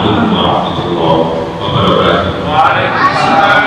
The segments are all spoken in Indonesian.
Assalamualaikum warahmatullahi wabarakatuh. Waalaikumsalam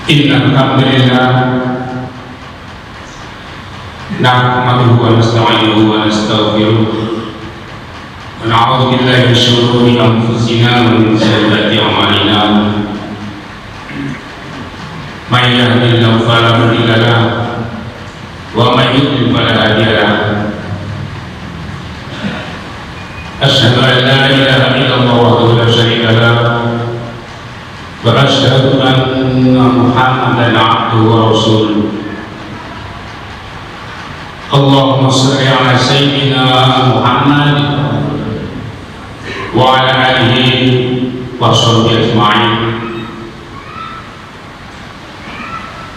Innal hamdalillah nahmaduhu wa nasta'inuhu wa nastaghfiruh wa na'udzu billahi min shururi anfusina wa min sayyiati a'malina may yahdihillahu fala mudilla lahu wa may yudlil fala hadiya lahu asyhadu an la ilaha illallah wahdahu la syarika lahu wa asyhadu anna Muhammadan abduhu wa rasuluh. Allahumma shalli ala sayyidina Muhammad wa ala alihi wa sahbihi ajma'in.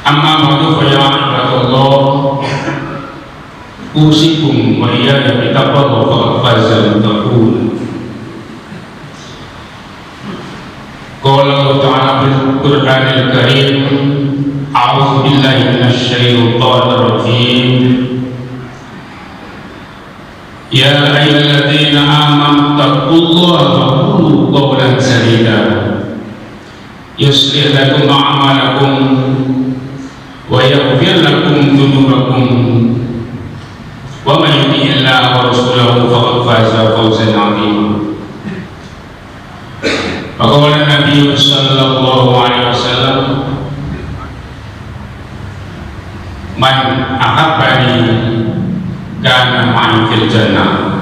Amma ba'du fa ya ibadallah, usikum wa iyaya bi taqwa faqad faza al-muttaqun. Qala Allah Ta'ala fil Qur'anil Karim, a'udzu billahi minasy syaithanir rajim. Ya ayyuhalladzina amanu taqullaha wa qulu qawlan sadida yuslih lakum a'malakum wa yaghfir lakum dhunubakum wa may yuti'illaha wa rasulahu faqad faza fawzan 'azima. Qala Nabi sallallahu alaihi wasallam, man ahabbani kana ma'i fil jannah.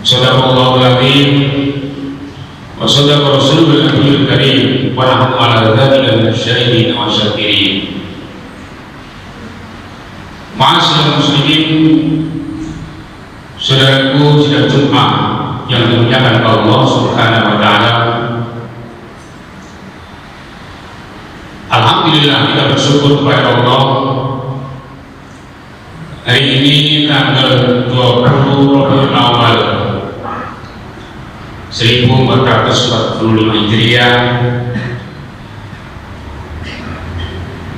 Sadaqallahu al-azim wa sadaqa rasulul nabiyul karim wa nahnu ala dzalika minasyahidin wa syakirin. Ma'asyiral muslimin, saudaraku sidang Jumat yang dimuliakan Allah Subhanahu wa Ta'ala, alhamdulillah kita bersyukur kepada Allah. Hari ini tanggal 20 Rabiul Awal 1445 Hijriah,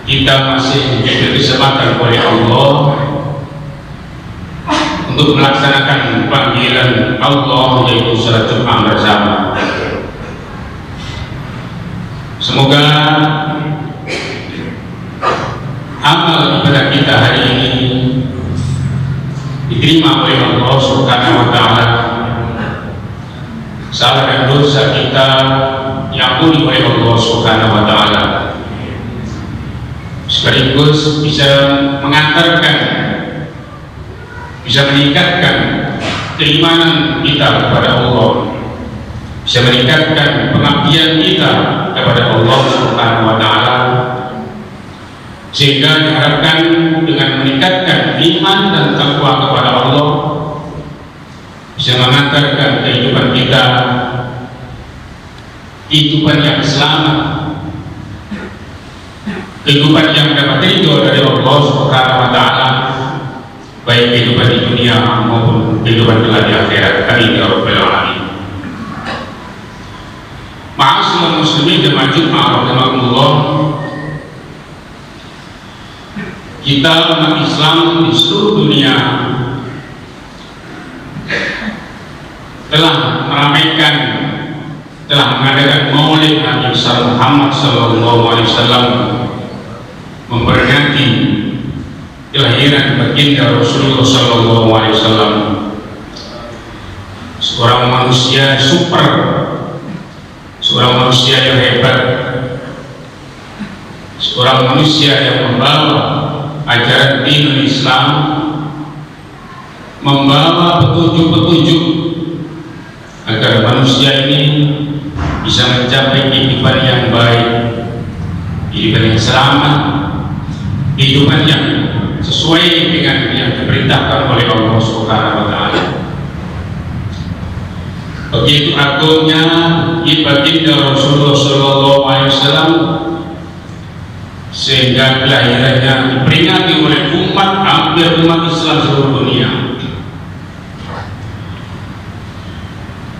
kita masih diberi kesempatan oleh Allah untuk melaksanakan panggilan Allah, yaitu salat Jumat bersama. Semoga amal ibadah kita hari ini diterima oleh Allah Subhanahu wa Ta'ala salah dan dosa kita diampuni oleh Allah Subhanahu wa Ta'ala, sekaligus bisa mengantarkan, bisa meningkatkan keimanan kita kepada Allah, bisa meningkatkan pengabdian kita kepada Allah Subhanahu wa Ta'ala, sehingga diharapkan dengan meningkatkan iman dan takwa kepada Allah bisa mengantarkan kehidupan kita kehidupan yang selamat, kehidupan yang dapat ridho dari Allah Subhanahu wa Ta'ala, baik kehidupan di dunia maupun kehidupan kelak di akhirat. Amin ya rabbal alamin. Ma'asyiral muslimin jamaah Jumat rahimakumullah, kita umat Islam di seluruh dunia telah meramaikan, telah mengadakan Maulid Nabi Muhammad SAW, memperingati kelahiran baginda Rasulullah SAW, seorang manusia super, seorang manusia yang hebat, seorang manusia yang membawa ajaran din Islam, membawa petunjuk-petunjuk agar manusia ini bisa mencapai kehidupan yang baik, kehidupan yang selamat, kehidupan yang sesuai dengan yang diperintahkan oleh Allah Subhanahu wa Ta'ala. Begitu agungnya baginda Rasulullah SAW, sehingga kelahirannya diperingati oleh hampir umat Islam seluruh dunia.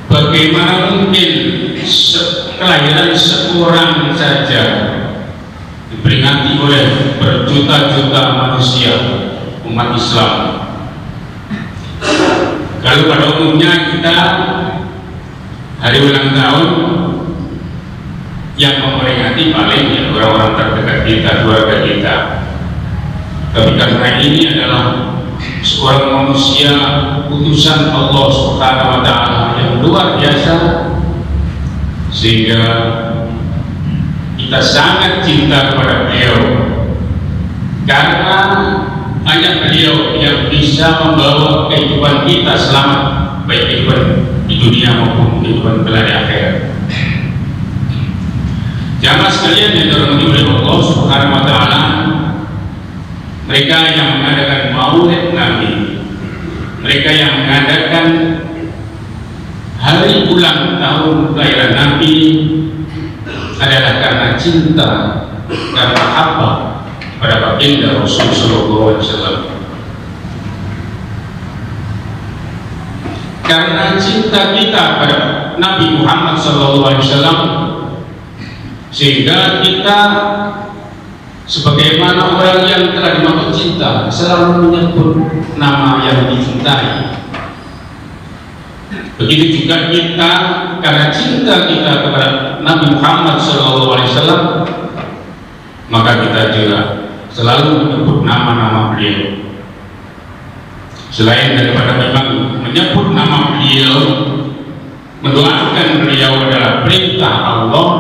Bagaimana mungkin kelahiran seorang saja diperingati oleh berjuta-juta manusia umat Islam? Kalau pada umumnya kita hari ulang tahun yang memperingati paling ya orang-orang terdekat kita, keluarga kita. Tapi karena ini adalah seorang manusia utusan Allah Subhanahu wa Ta'ala yang luar biasa, sehingga kita sangat cinta kepada beliau, karena hanya beliau yang bisa membawa kehidupan kita selamat, baik kehidupan di dunia maupun kehidupan kelak di akhirat. Jamaah sekalian yang dirahmati oleh Allah Subhanahu wa Ta'ala, mereka yang mengadakan Maulid Nabi, mereka yang mengadakan hari ulang tahun kelahiran Nabi adalah karena cinta, karena apa pada baginda Rasulullah SAW. Karena cinta kita pada Nabi Muhammad SAW, sehingga kita sebagaimana orang yang telah dimaksud cinta selalu menyebut nama yang dicintai. Begitu juga kita, karena cinta kita kepada Nabi Muhammad SAW, maka kita juga selalu menyebut nama-nama beliau. Selain daripada memang menyebut nama beliau, mendoakan beliau adalah perintah Allah,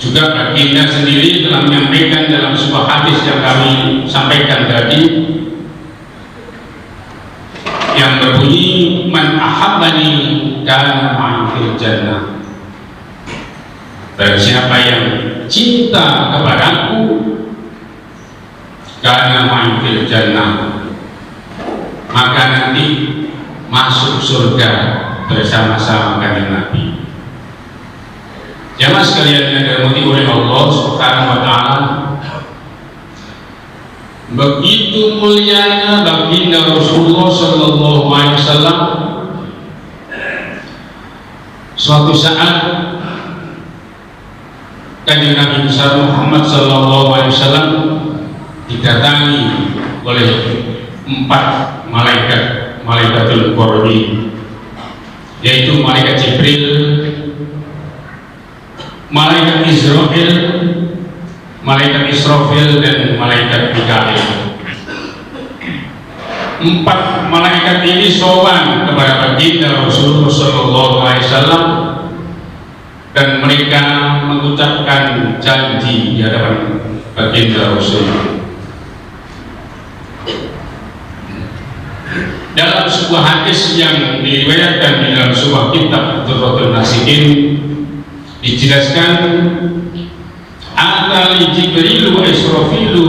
juga baginda sendiri telah menyampaikan dalam sebuah hadis yang kami sampaikan tadi, yang berbunyi, man ahabbani kana ma'i fil jannah. Dan siapa yang cinta kepadaku, kana ma'i fil jannah, maka nanti masuk surga bersama-sama dengan Nabi. Jamaah sekalian yang dirahmati oleh Allah Subhanahu wa Ta'ala, begitu mulianya baginda Rasulullah Sallallahu Alaihi Wasallam. Suatu saat Kanjeng Nabi besar Muhammad Sallallahu Alaihi Wasallam didatangi oleh 4 malaikat, malaikatul qurbi, yaitu malaikat Jibril, malaikat Israfil, malaikat Israfil, dan malaikat Mikail. empat malaikat ini sowan kepada baginda Rasulullah Sallallahu Alaihi Wasallam dan mereka mengucapkan janji di hadapan baginda Rasulullah. Dalam sebuah hadis yang diriwayatkan di dalam sebuah kitab Durratul Nasihin dijelaskan, antara Jibril wa Israfilu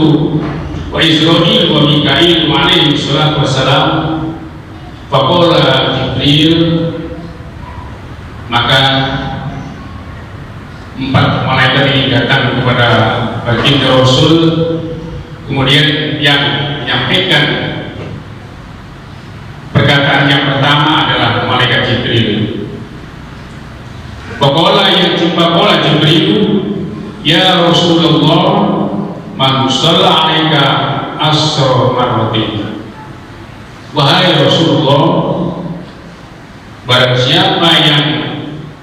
wa Israil wa Mikail alaihi salatu wassalam. Faqala Jibril, maka empat malaikat ini datang kepada baginda Rasul, kemudian yang menyampaikan perkataan yang pertama adalah malaikat Jibril. Faqala Jibril, ya Rasulullah, man shalla alaika asra marratin. Wahai Rasulullah, barang siapa yang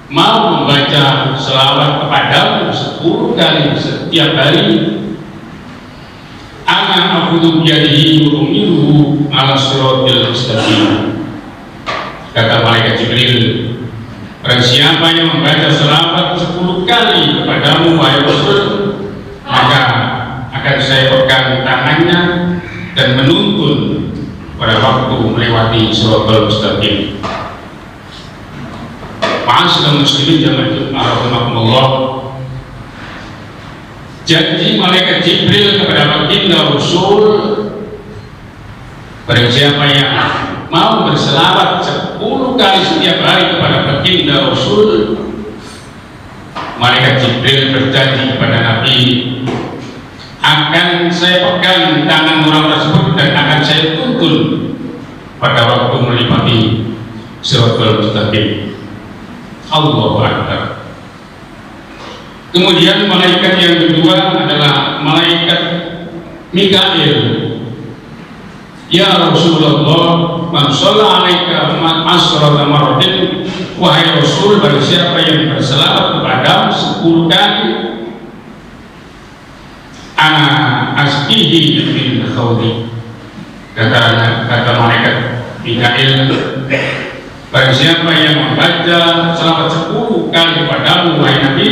mau membaca selawat kepadamu 10 kali setiap hari, ana aqulu biyadihi wa umiruhu ala siratil mustaqim. Kata malaikat Jibril, barang siapa yang membaca selawat 10 kali kepadamu wahai Rasul, maka akan saya pegang tangannya dan menuntun pada waktu melewati siratal mustaqim. Ma'asyiral muslimin jamaah rahimakumullah. Janji malaikat Jibril kepada baginda Rasul, barang siapa yang mau berselawat 10 kali setiap hari kepada baginda Rasul, malaikat Jibril berjanji kepada Nabi, akan saya pegang tangan orang tersebut dan akan saya tuntun pada waktu melewati siratal mustaqim. Allahu Akbar. Kemudian malaikat yang kedua adalah malaikat Mikail. Ya Rasulullah, man shalla alaika asrata marratin. Wahai Rasul, barang siapa yang berselawat kepadamu 10 kali, ana asqihi min khawdi. Kata malaikat Mikail, barang siapa yang membaca selawat 10 kali kepadamu wahai Nabi,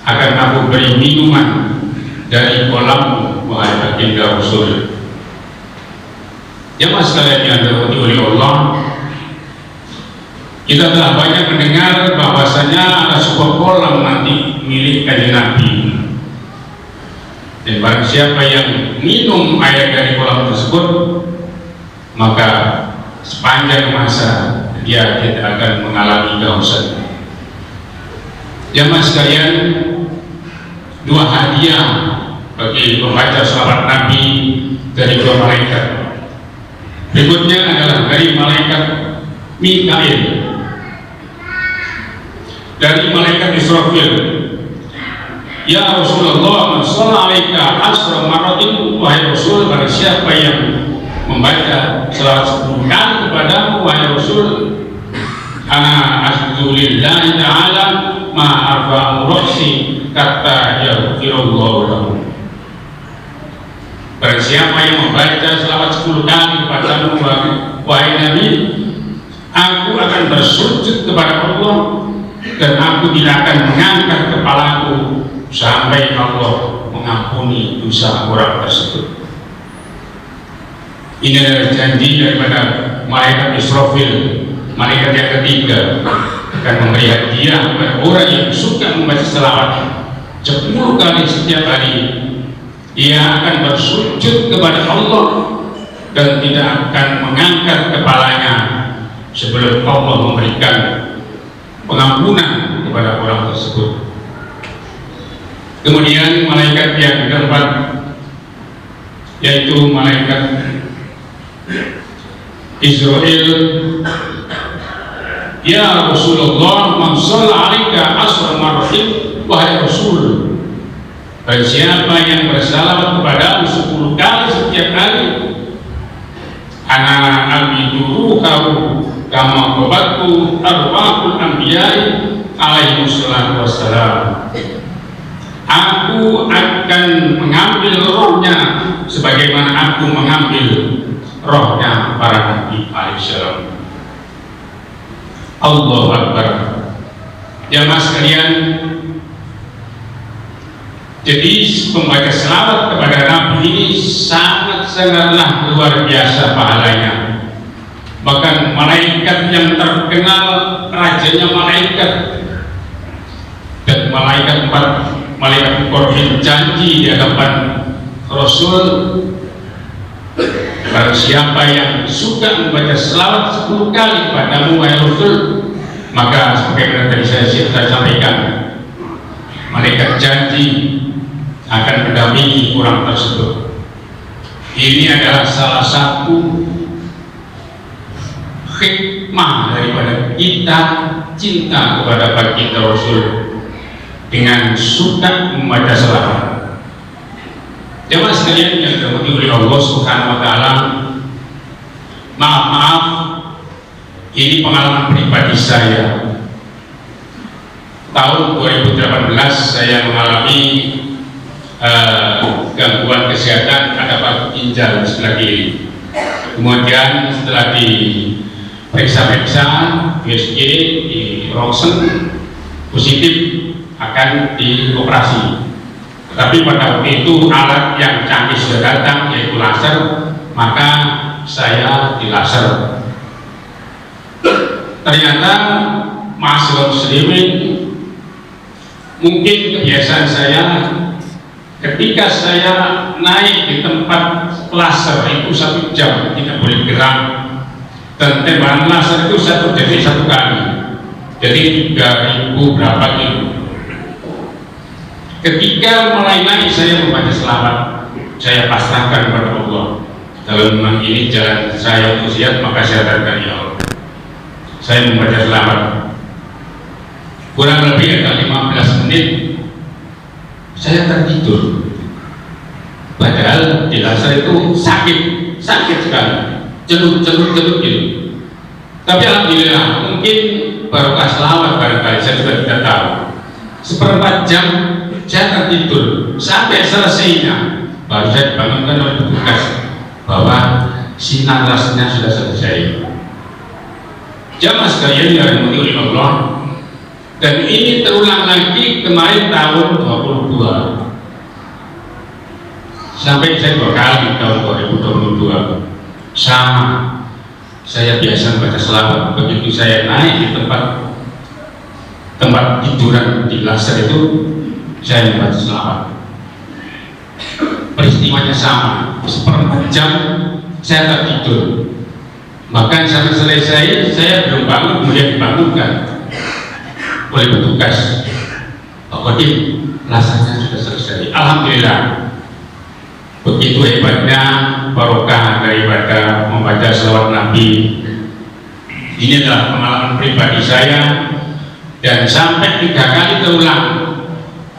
akan aku beri minuman dari kolammu wahai baginda Rasul. Jemaah sekalian yang dirahmati oleh Allah, kita telah banyak mendengar bahwasanya ada sebuah kolam nanti milik kanjeng Nabi, dan barang siapa yang minum air dari kolam tersebut, maka sepanjang masa dia tidak akan mengalami kehausan. Jemaah sekalian, 2 hadiah bagi pembaca selawat Nabi dari 2 malaikat. Berikutnya adalah dari malaikat Mikail, dari malaikat Israfil. Ya Rasulullah, man shalla alaika asra marratin. Wahai Rasul, barang siapa yang membaca selawat 10 kali kepadamu wahai Rasul, ana asjudu lillahi ta'ala ma arfa'u ra'si kata yaghfirullahu lahu. Barang siapa yang membaca selawat 10 kali kepadamu wahai Nabi, aku akan bersujud kepada Allah dan aku tidak akan mengangkat kepalaku sampai Allah mengampuni dosa orang tersebut. Ini adalah janji daripada malaikat Israfil, malaikat yang ketiga, akan memberi hadiah kepada orang yang suka membaca selawat 10 kali setiap hari. Ia akan bersujud kepada Allah dan tidak akan mengangkat kepalanya sebelum Allah memberikan pengampunan kepada orang tersebut. Kemudian malaikat yang keempat, yaitu malaikat Israel. Ya Rasulullah, man shalla alaika asra marratin. Wahai Rasul, barang siapa yang bersalawat kepadamu 10 kali setiap hari, ana abiduruhu kama qabatu arwahul anbiya'i alaihi wassalatu wassalam. Aku akan mengambil rohnya sebagaimana aku mengambil rohnya para nabi alaihissalam. Allahu Akbar. Jamaah sekalian, jadi membaca selawat kepada Nabi ini sangatlah luar biasa pahalanya. Bahkan malaikat yang terkenal, rajanya malaikat dan malaikat berjanji di hadapan Rasul, barang siapa yang suka membaca selawat 10 kali padamu wahai Rasul, maka sebagaimana tadi saya sampaikan, malaikat janji akan mendampingi orang tersebut. Ini adalah salah satu hikmah daripada kita cinta kepada baginda Rasul dengan suka membaca selawat. Jemaah sekalian yang dirahmati oleh Allah Subhanahu wa taala, maaf, ini pengalaman pribadi saya. Tahun 2018 saya mengalami gangguan kesehatan pada paru ginjal sebelah kiri. Kemudian setelah diperiksa USG, di ronsen positif akan dioperasi. Tetapi pada waktu itu alat yang canggih sudah datang, yaitu laser, maka saya dilaser. Ternyata mahasiswa muslimin, mungkin kebiasaan saya ketika saya naik di tempat laser itu 1 jam tidak boleh gerak, dan tembakan laser itu terjadi 1 kali, jadi 3000 berapa kilo. Ketika mulai naik saya membaca selawat, saya pasrahkan kepada Allah. Kalau memang ini jalan saya untuk siap, maka saya katakan ya Allah, saya membaca selawat kurang lebih ada 15 menit saya tertidur, padahal di laser itu sakit sekali, celut gitu. Tapi alhamdulillah, mungkin barokah selawat barangkali, saya juga tidak tahu, 1/4 jam saya tertidur sampai selesainya, baru saya dibangunkan oleh petugas bahwa sinar lasernya sudah selesai. Jamaah sekalian yang dirahmati oleh Allah, dan ini terulang lagi kemarin tahun 2022, sampai saya 2 kali tahun 2022 sama. Saya biasa membaca selawat, begitu saya naik di tempat tiduran di laser itu, saya membaca selawat. Peristiwanya sama, 1/4 jam saya tertidur, bahkan sampai selesai saya belum bangun, kemudian dibangunkan oleh petugas, Pak Kodim, lasernya sudah selesai. Alhamdulillah, begitu hebatnya barokah daripada membaca selawat Nabi. Ini adalah pengalaman pribadi saya, dan sampai 3 kali terulang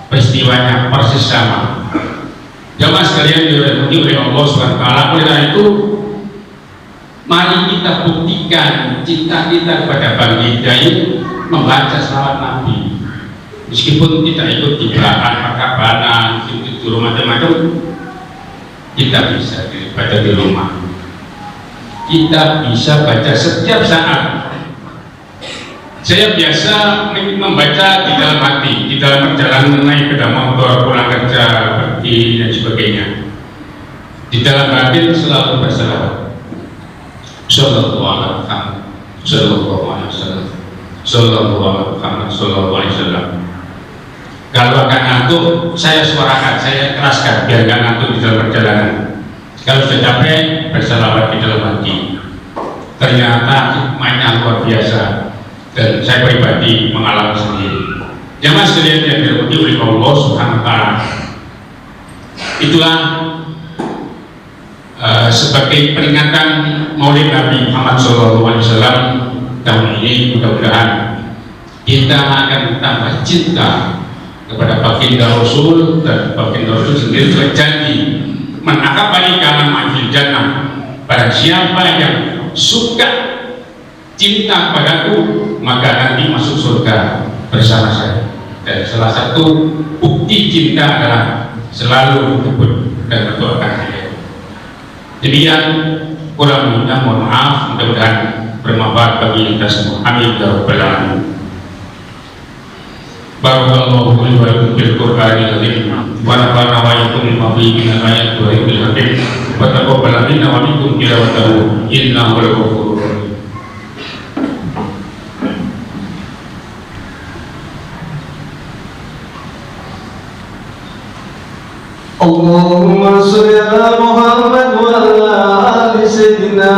peristiwanya persis sama. Jamaah sekalian dirahmati oleh Allah Subhanahu wa taala, oleh karena itu mari kita buktikan cinta kita kepada baginda ini membaca selawat Nabi. Meskipun tidak ikut di belakang perkabanan, tidur macam-macam, kita bisa baca di rumah. Kita bisa baca setiap saat. Saya biasa membaca di dalam hati, di dalam perjalanan naik sepeda motor, pulang kerja, pergi dan sebagainya. Di dalam hati selalu berselawat. Sallallahu alaihi wasallam, sallallahu alaihi wasallam, sallallahu alaihi wasallam. Kalau akan ngantuk, saya suarakan, saya keraskan biar nggak ngantuk di dalam perjalanan. Kalau sudah capek, berselawat di dalam hati. Ternyata hikmahnya luar biasa, dan saya pribadi mengalami sendiri. Jamaah sekalian yang dirahmati oleh Allah Subhanahu wa taala, itulah sebagai peringatan Maulid Nabi Muhammad SAW tahun ini, mudah-mudahan kita akan tambah cinta kepada baginda Rasul, dan baginda Rasul sendiri berjanji menakabali kalam ma'fil jannah, pada siapa yang suka cinta padaku maka nanti masuk surga bersama saya. Dan salah satu bukti cinta adalah selalu menyebut dan mendoakan beliau. Demikian kurang lebihnya, mohon maaf, mudah-mudahan bermanfaat bagi kita semua. Amin ya rabbal alamin. Barakallahu li wa lakum bil Qur'anil azim wa nafa'ana wa iyyakum bima fihi min al-ayati wa dhikril hakim wa taqabbal minna wa minkum tilawatahu innahu al-ghafurur rahim. Allahumma sholli ala Muhammad wa ala ali sayyidina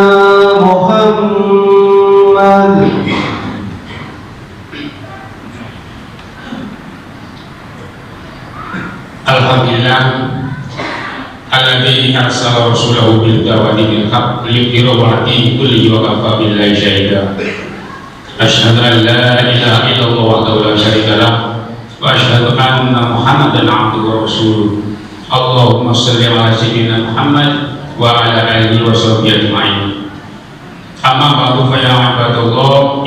Muhammad. Alhamdulillah alladzi arsala rasulahu bil dawati bil haqq liyudhhirahu 'ala dini kullihi wa kafa billahi shahida. Asyhadu an la ilaha illallah wahdahu la syarika lah wa asyhadu anna Muhammadan 'abduhu wa rasuluh. Allahumma shalli 'ala sayyidina Muhammad wa 'ala alihi wa sahbihi ajma'in. Amma ba'du fa ya ibadallah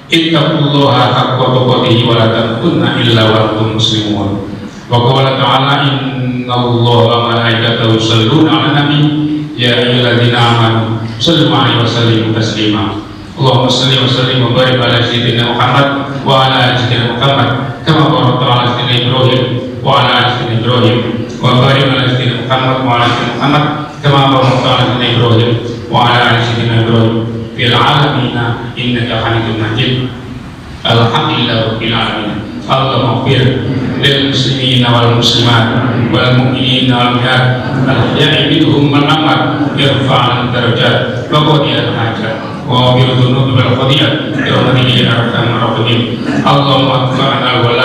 ittaqullaha haqqa tuqatih wa la tamutunna illa wa antum muslimun. Wa qala ta'ala innallaha wa malaikatahu yusholluna 'alan nabi ya ayyuhalladzina amanu shallu 'alaihi wa sallimu taslima. Allahumma shalli wa sallim wa barik 'ala sayyidina Muhammad wa 'ala ali sayyidina Muhammad kama barakta 'ala sayyidina Ibrahim wa 'ala ali sayyidina Ibrahim wa barik 'ala sayyidina Muhammad wa 'ala ali sayyidina Muhammad kama barakta 'ala sayyidina Ibrahim wa 'ala ali sayyidina Ibrahim fil 'alamin innaka Hamidum Majid. Alhamdulillah rabbil alamin. Allahumma ighfir lil muslimina wal muslimat wal mu'minina wal mu'minat al-ahya'i minhum wal amwat irfa'na darajat wa qadiyal hajat wa bil dhunubi wal qadiyat ya arhamar rahimin. Allahumma adfa'na wal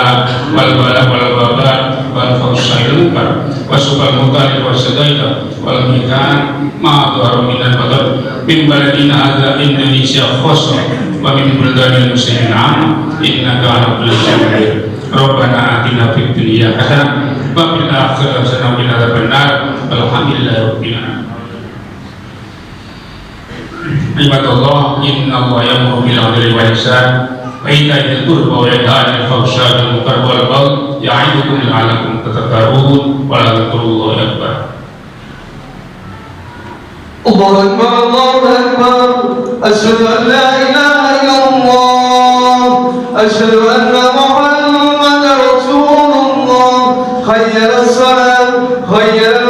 bala wal wabal wal fawsa'il munkar wa subal mutari wa sadaida wal mikan ma dhahara minal badan min baladina hadza Indonesia khassa wa min buldanil muslimin 'amma innaka 'ala kulli syai'in qadir. Rabbana atina fid dunya hasanah wa fil akhirati hasanah wa qina adzabannar. Alhamdulillahi rabbil alamin. Ibadallah, innallaha ya'muru bil 'adli wal ihsan wa ita'i dzil qurba wa yanha 'anil fahsya'i wal munkari wal baghi ya'idukum la'allakum tatadhakkarun wa ladhikrullahi akbar. Allahu akbar, Allahu akbar. Asyhadu an la ilaha illallah, asyhadu anna Muhammadar Rasulullah. Hayya 'alas salat, hayya